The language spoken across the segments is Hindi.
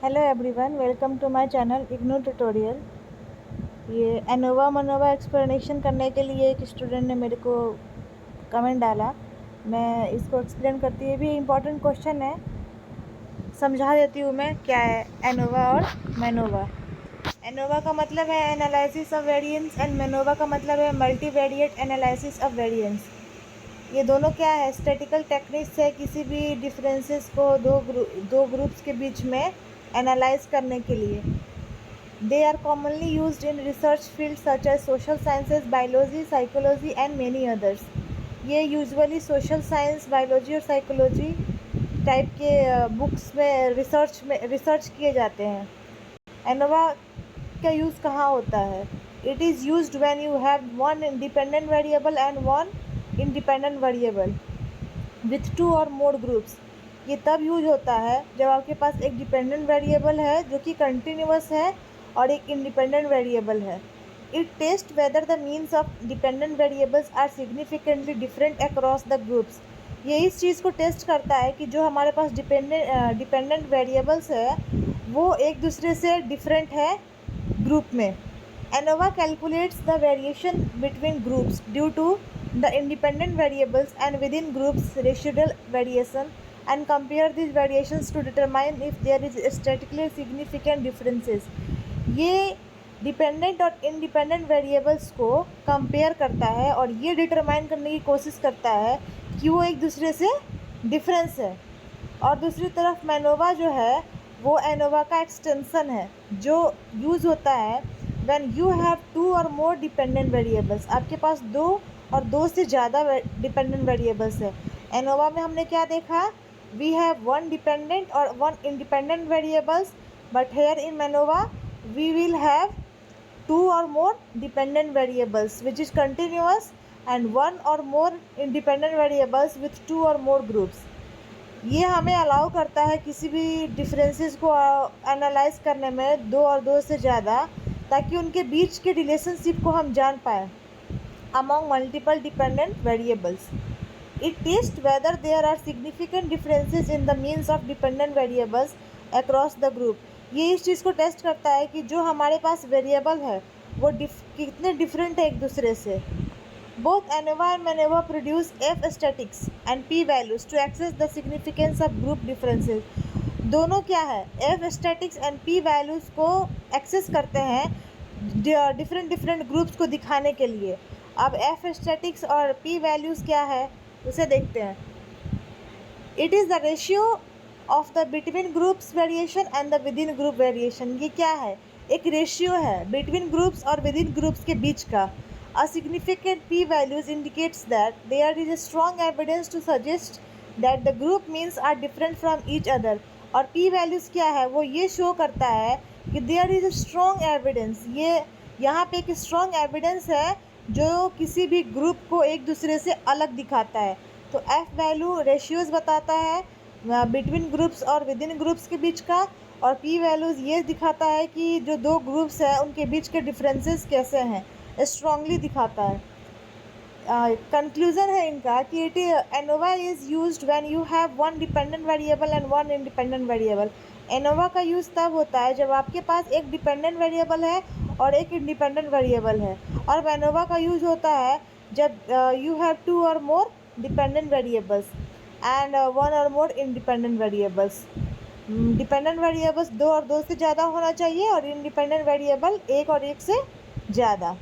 Hello everyone, welcome to my channel IGNOU tutorial. ये एनोवा मनोवा एक्सप्लेनेशन करने के लिए एक स्टूडेंट ने मेरे को कमेंट डाला। मैं इसको एक्सप्लेन करती हुई भी इम्पोर्टेंट क्वेश्चन है, समझा देती हूँ मैं क्या है एनोवा और मैनोवा। एनोवा का मतलब है analysis of variance and MANOVA का मतलब है मल्टीवेरिएट एनालिसिस ऑफ वेरिएंस। ये दोनों क्या है, स्टैटिकल टेक्निक्स है किसी भी डिफरेंसेस को दो ग्रुप्स के बीच में एनालाइज करने के लिए। They are commonly used in research fields such as social sciences, biology, psychology and many others. ये यूजुअली सोशल साइंस, बायोलॉजी और साइकोलॉजी टाइप के बुक्स में रिसर्च किए जाते हैं। एनोवा का यूज़ कहाँ होता है? It is used when you have one independent variable and one independent variable with to और मोर ग्रुप्स। ये तब यूज होता है जब आपके पास एक डिपेंडेंट वेरिएबल है जो कि कंटिन्यूअस है और एक इंडिपेंडेंट वेरिएबल है। It test whether the means of dependent variables are significantly different across the groups. ये इस चीज़ को टेस्ट करता है कि जो हमारे पास डिपेंडेंट वेरिएबल्स है वो एक दूसरे से डिफरेंट है ग्रुप में। ANOVA calculates the variation between groups due to the independent variables and within groups residual variation and compare these variations to determine if there is statistically significant differences. ये डिपेंडेंट और इंडिपेंडेंट वेरिएबल्स को कंपेयर करता है और ये डिटरमाइन करने की कोशिश करता है कि वो एक दूसरे से डिफरेंस है। और दूसरी तरफ मैनोवा जो है वो एनोवा का एक्सटेंसन है जो यूज़ होता है व्हेन यू हैव टू और मोर डिपेंडेंट वेरिएबल्स। आपके पास दो और दो से ज़्यादा डिपेंडेंट वेरिएबल्स है। एनोवा में हमने क्या देखा, वी हैव वन डिपेंडेंट और one independent variables, but here in MANOVA we will have two or more dependent variables which is continuous and one or more independent variables with two or more groups. ये हमें अलाउ करता है किसी भी डिफरेंसेस को एनालाइज करने में दो और दो से ज़्यादा, ताकि उनके बीच के रिलेशनशिप को हम जान पाएँ among multiple dependent variables. It tests whether there are significant differences in the means of dependent variables across the group. ये इस चीज़ को टेस्ट करता है कि जो हमारे पास वेरिएबल है वो कितने डिफरेंट है एक दूसरे से। Both ANOVA and MANOVA produce F statistics and P values to access the significance of group differences. दोनों क्या है, F statistics and P values को एक्सेस करते हैं डिफरेंट ग्रुप्स को दिखाने के लिए। अब F statistics और P values क्या है उसे देखते हैं। It is the ratio of the between groups variation and the within group variation. ये क्या है, एक रेशियो है बिटवीन ग्रुप्स और विदिन ग्रुप्स के बीच का। A significant p values indicates that there is a strong evidence to suggest that the group means are different from each other. और पी वैल्यूज़ क्या है, वो ये शो करता है कि there is a strong evidence. ये यहाँ पे एक स्ट्रॉन्ग एविडेंस है जो किसी भी ग्रुप को एक दूसरे से अलग दिखाता है। तो एफ वैल्यू रेशियोज़ बताता है बिटवीन ग्रुप्स और विद इन ग्रुप्स के बीच का, और पी वैल्यूज़ ये दिखाता है कि जो दो ग्रुप्स हैं उनके बीच के डिफरेंसेस कैसे हैं, स्ट्रांगली दिखाता है। कंक्लूजन है इनका कि it ANOVA is used when you have one dependent variable and one independent variable. ANOVA का यूज़ तब होता है जब आपके पास एक डिपेंडेंट वेरिएबल है और एक इंडिपेंडेंट वेरिएबल है, और मैनोवा का यूज़ होता है जब यू हैव टू और more dependent variables and one or more independent variables. Dependent variables दो और दो से ज़्यादा होना चाहिए और इंडिपेंडेंट वेरिएबल एक और एक से ज़्यादा।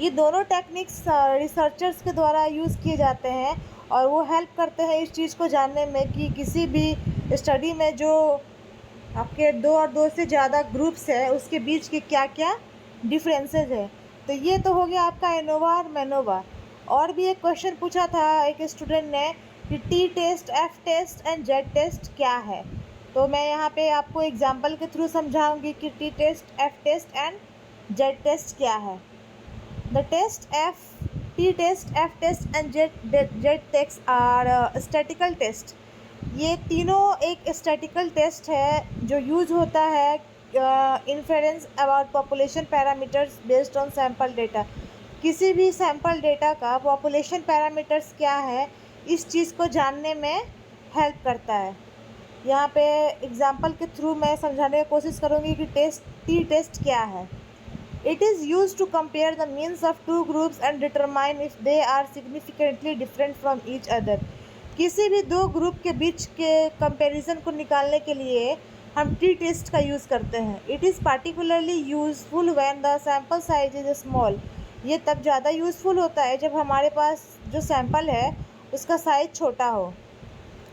ये दोनों टेक्निक्स रिसर्चर्स के द्वारा यूज़ किए जाते हैं और वो हेल्प करते हैं इस चीज़ को जानने में कि किसी भी स्टडी में जो आपके दो और दो से ज़्यादा ग्रुप्स है उसके बीच के क्या क्या डिफरेंसेस है। तो ये तो हो गया आपका एनोवा और मैनोवा। और भी एक क्वेश्चन पूछा था एक स्टूडेंट ने कि t test, f test and Z test क्या है। तो मैं यहाँ पे आपको एग्जांपल के थ्रू समझाऊंगी कि t test, f test and Z test क्या है। The test t test, f test and Z test are statistical test. ये तीनों एक स्टैटिकल टेस्ट है जो यूज होता है inference about population parameters based on sample data. किसी भी सैम्पल डेटा का पॉपुलेशन पैरामीटर्स क्या है इस चीज़ को जानने में हेल्प करता है। यहाँ पे एग्जाम्पल के थ्रू मैं समझाने की कोशिश करूँगी कि टी टेस्ट क्या है। It is use to compare the means of two groups and determine if they are significantly different from each other. किसी भी दो ग्रुप के बीच के कंपैरिजन को निकालने के लिए हम टी टेस्ट का यूज़ करते हैं। It is particularly useful when the sample size is small. ये तब ज़्यादा यूज़फुल होता है जब हमारे पास जो सैम्पल है उसका साइज छोटा हो।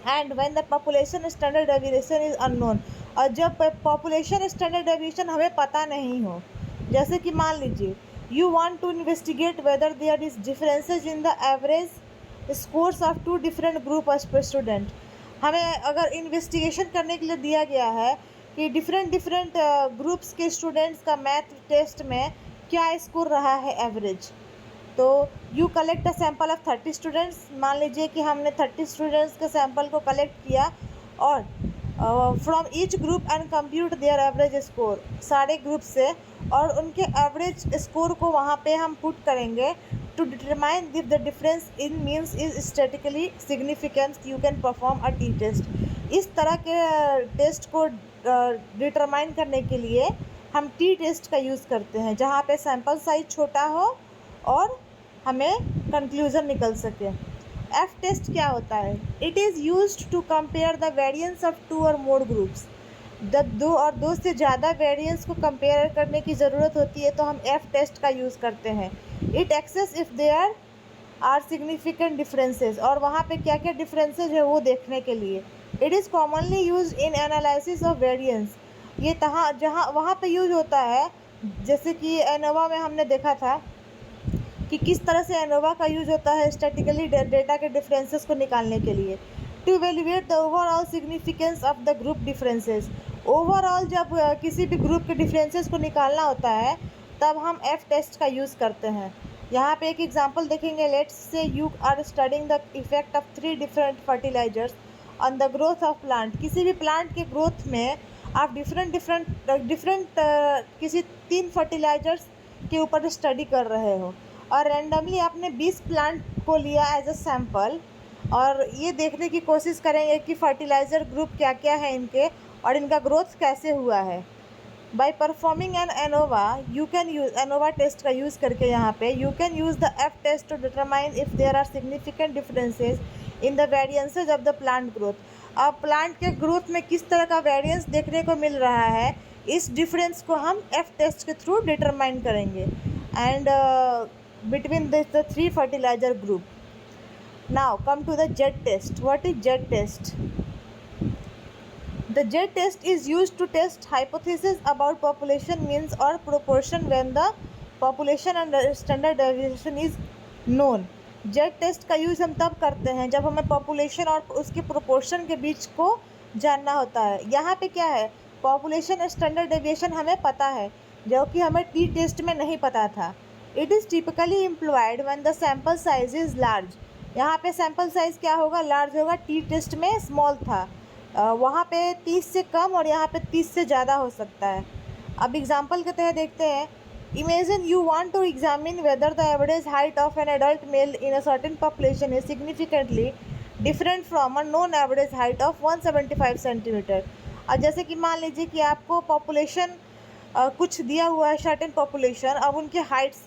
And when the population standard deviation is unknown, और जब पॉपुलेशन स्टैंडर्ड डेविएशन हमें पता नहीं हो। जैसे कि मान लीजिए you want to investigate whether there is differences in the average scores of two different group of student. हमें अगर इन्वेस्टिगेशन करने के लिए दिया गया है कि डिफरेंट ग्रुप्स के स्टूडेंट्स का मैथ टेस्ट में क्या स्कोर रहा है एवरेज, तो you collect a sample of 30 students. मान लीजिए कि हमने 30 स्टूडेंट्स के सैम्पल को कलेक्ट किया और from each group and compute there average score, सारे ग्रुप से, और उनके एवरेज स्कोर को वहाँ पे हम पुट करेंगे to determine if the difference in means is statistically significant you can perform a t test. इस तरह के टेस्ट को डिटरमाइन करने के लिए हम टी टेस्ट का यूज़ करते हैं, जहाँ पे सैम्पल साइज छोटा हो और हमें कंक्लूज़न निकल सके। एफ टेस्ट क्या होता है? It is used to compare the variance of two और मोर ग्रुप्स। जब दो से ज़्यादा वेरिएंस को कंपेयर करने की ज़रूरत होती है तो हम एफ टेस्ट का यूज़ करते हैं। It assess if there are significant differences, और वहाँ पे क्या क्या डिफरेंसेस है वो देखने के लिए। It is commonly use in analysis of variance. ये जहाँ वहाँ पे यूज होता है, जैसे कि एनोवा में हमने देखा था कि किस तरह से एनोवा का यूज होता है स्टैटिकली डेटा के डिफरेंसेस को निकालने के लिए। To evaluate the overall significance of the group differences. Overall जब किसी भी ग्रुप के डिफरेंसेस को निकालना होता है तब हम एफ टेस्ट का यूज़ करते हैं। यहाँ पे एक एग्जांपल देखेंगे। Let's say you are studying the effect of 3 different fertilisers on the growth of plant. किसी भी प्लांट के ग्रोथ में आप डिफरेंट किसी 3 फर्टिलाइजर्स के ऊपर स्टडी कर रहे हो, और रैंडमली आपने 20 प्लांट को लिया एज अ सैम्पल, और ये देखने की कोशिश करेंगे कि फर्टिलाइज़र ग्रुप क्या क्या है इनके और इनका ग्रोथ कैसे हुआ है। By performing an ANOVA you can use ANOVA test का यूज़ करके यहाँ पे you can use the F test to determine if there are significant differences in the variances of the plant growth. अब प्लांट के ग्रोथ में किस तरह का वेरिएंस देखने को मिल रहा है, इस डिफरेंस को हम एफ टेस्ट के थ्रू डिटरमाइन करेंगे and between the 3 fertilizer group. Now come to the Z test. What is Z test? The Z test is used to test hypothesis about population means or proportion when the population and standard deviation is known. Z test का यूज़ हम तब करते हैं जब हमें पॉपुलेशन और उसके प्रोपोर्शन के बीच को जानना होता है। यहाँ पे क्या है, पॉपुलेशन स्टैंडर्ड डेविएशन हमें पता है जो कि हमें टी टेस्ट में नहीं पता था। It is typically employed when the sample size is large. यहाँ पे सैम्पल साइज़ क्या होगा, लार्ज होगा। टी टेस्ट में स्मॉल था, वहाँ पे 30 से कम और यहाँ पे 30 से ज़्यादा हो सकता है। अब एग्जांपल के तहत देखते हैं। Imagine you want to examine whether the average height of an adult male in a certain population is significantly different from a non average height of 175 centimetre. और जैसे कि मान लीजिए कि आपको पॉपुलेशन कुछ दिया हुआ है, सर्टेन पॉपुलेशन, अब उनके हाइट्स,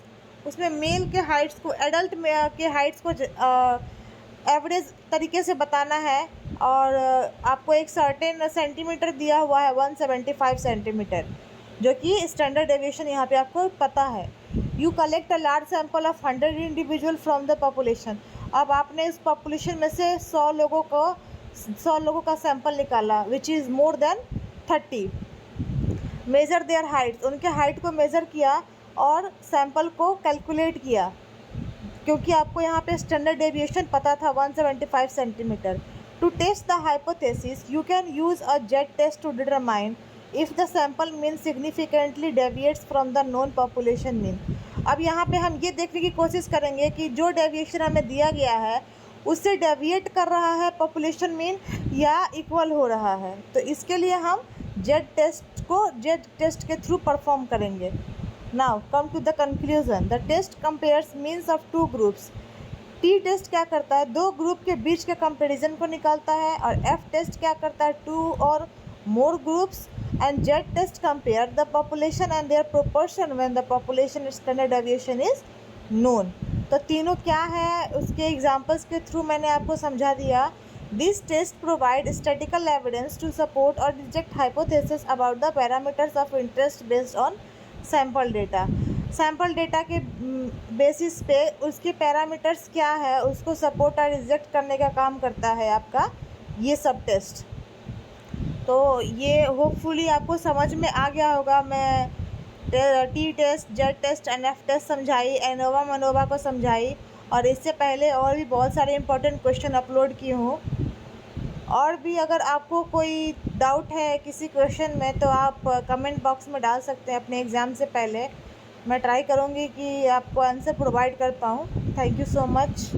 उसमें मेल के हाइट्स को, एडल्ट के हाइट्स को एवरेज तरीके से बताना है, और आपको एक सर्टेन सेंटीमीटर दिया हुआ है 175 सेंटीमीटर, जो कि स्टैंडर्ड डेविएशन यहाँ पे आपको पता है। You collect a large sample of 100 individual from the population. अब आपने इस पॉपुलेशन में से 100 लोगों का सैंपल निकाला which is more than 30। Measure there Heights, उनके हाइट को मेज़र किया और सैंपल को कैलकुलेट किया, क्योंकि आपको यहाँ पे स्टैंडर्ड डेविएशन पता था 175 centimetre. To test the hypothesis you can use a z test to determine if the sample mean significantly deviates from the non population mean. अब यहाँ पे हम ये देखने की कोशिश करेंगे कि जो डेविएशन हमें दिया गया है उससे डेविएट कर रहा है पॉपुलेशन मीन या इक्वल हो रहा है। तो इसके लिए हम जेड टेस्ट के थ्रू परफॉर्म करेंगे। Now come to the conclusion. The test compares means of two groups. T test क्या करता है, दो ग्रुप के बीच के कंपैरिजन को निकालता है, और एफ टेस्ट क्या करता है, टू और more groups, and Z test compare the population and their proportion when the population standard deviation is known. तो तीनों क्या है उसके एग्जांपल्स के थ्रू मैंने आपको समझा दिया। This test provide statical evidence to support or reject hypothesis about the parameters of interest based on sample data. Sample data के बेसिस पे उसके पैरामीटर्स क्या है उसको सपोर्ट और रिजेक्ट करने का काम करता है आपका ये सब टेस्ट। तो ये होपफुली आपको समझ में आ गया होगा। मैं t test, z test, and F test समझाई, एनोवा मनोवा को समझाई, और इससे पहले और भी बहुत सारे इंपॉर्टेंट क्वेश्चन अपलोड किए हूँ। और भी अगर आपको कोई डाउट है किसी क्वेश्चन में तो आप कमेंट बॉक्स में डाल सकते हैं अपने एग्ज़ाम से पहले। मैं ट्राई करूँगी कि आपको आंसर प्रोवाइड कर पाऊँ। Thank you so much.